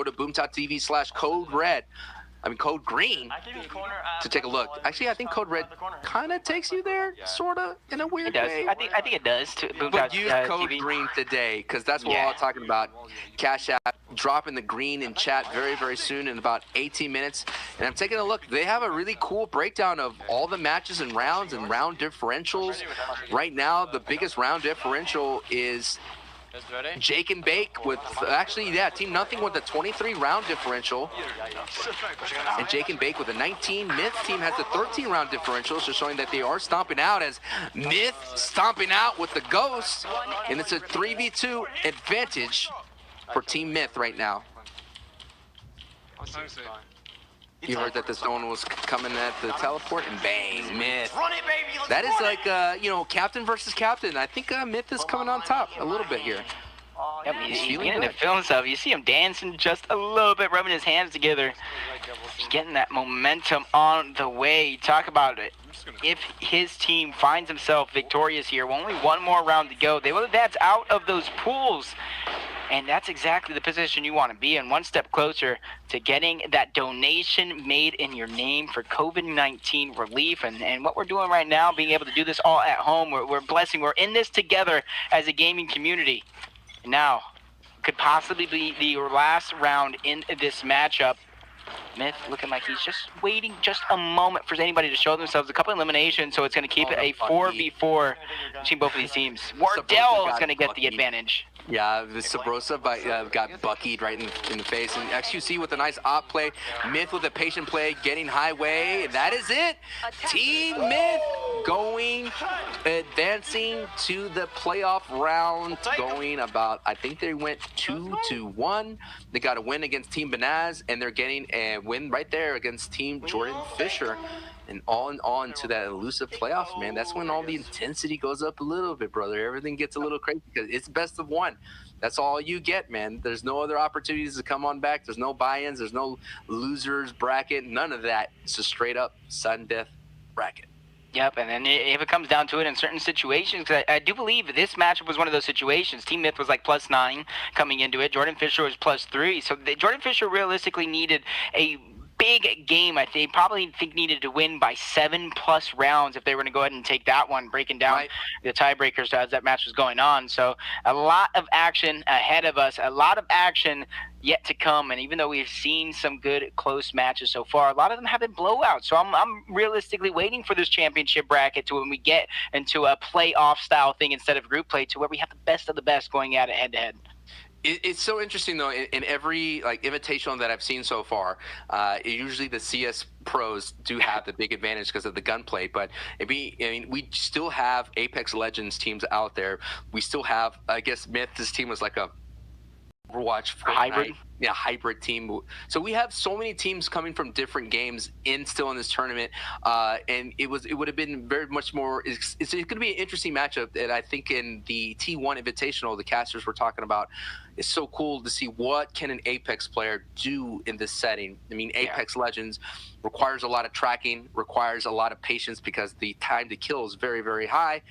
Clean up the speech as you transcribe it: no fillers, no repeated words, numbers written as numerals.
go to boom.tv/code green to take a look. Actually, I think code red kind of takes you there, sort of, in a weird way. I think it does. But use code green today, because that's what we're all talking about. Cash App dropping the green in chat very, very soon in about 18 minutes. And I'm taking a look. They have a really cool breakdown of all the matches and rounds and round differentials. Right now, the biggest round differential is Jake and Bake with, Team Nothing with a 23 round differential. And Jake and Bake with a 19. Myth team has a 13 round differential, so showing that they are stomping out, as Myth stomping out with the Ghost. And it's a 3v2 advantage for Team Myth right now. You heard that the stone was coming at the teleport, and bang, Myth. That is like, captain versus captain. I think Myth is coming on top a little bit here. Yep, he's beginning to feel himself. You see him dancing just a little bit, rubbing his hands together. He's getting that momentum on the way. Talk about it. If his team finds himself victorious here, with only one more round to go, they will advance out of those pools. And that's exactly the position you want to be in, one step closer to getting that donation made in your name for COVID-19 relief. And what we're doing right now, being able to do this all at home, we're blessing. We're in this together as a gaming community. Now, could possibly be the last round in this matchup. Myth looking like he's just waiting just a moment for anybody to show themselves. A couple eliminations, so it's going to keep it a 4v4 between both of these teams. Wardell is going to get the advantage. Yeah, the Sabrosa got buckied right in the face. And XQC with a nice op play. Myth with a patient play, getting highway. That is it. Team Myth advancing to the playoff round, going about, I think they went 2-1. They got a win against Team Banaz, and they're getting a win right there against Team Jordan Fisher. And on to that elusive playoffs, man. That's when all the intensity goes up a little bit, brother. Everything gets a little crazy because it's best of one. That's all you get, man. There's no other opportunities to come on back. There's no buy-ins. There's no losers bracket. None of that. It's a straight-up sudden death bracket. Yep, and then if it comes down to it in certain situations, because I do believe this matchup was one of those situations. Team Myth was like +9 coming into it. Jordan Fisher was +3. So Jordan Fisher realistically needed a big game. They probably needed to win by 7+ rounds if they were going to go ahead and take that one, breaking down the tiebreakers as that match was going on. So a lot of action ahead of us, a lot of action yet to come. And even though we've seen some good close matches so far, a lot of them have been blowouts. So I'm realistically waiting for this championship bracket to when we get into a playoff style thing instead of group play, to where we have the best of the best going at it head to head. It's so interesting, though, in every invitational that I've seen so far, usually the CS pros do have the big advantage because of the gunplay, but we still have Apex Legends teams out there. We still have, I guess, this team was like a Overwatch hybrid. Yeah, hybrid team. So we have so many teams coming from different games still in this tournament, and it would have been very much more. It's going to be an interesting matchup, and I think in the T1 Invitational, the casters were talking about. It's so cool to see what can an Apex player do in this setting. I mean, Apex Legends requires a lot of tracking, requires a lot of patience because the time to kill is very, very high.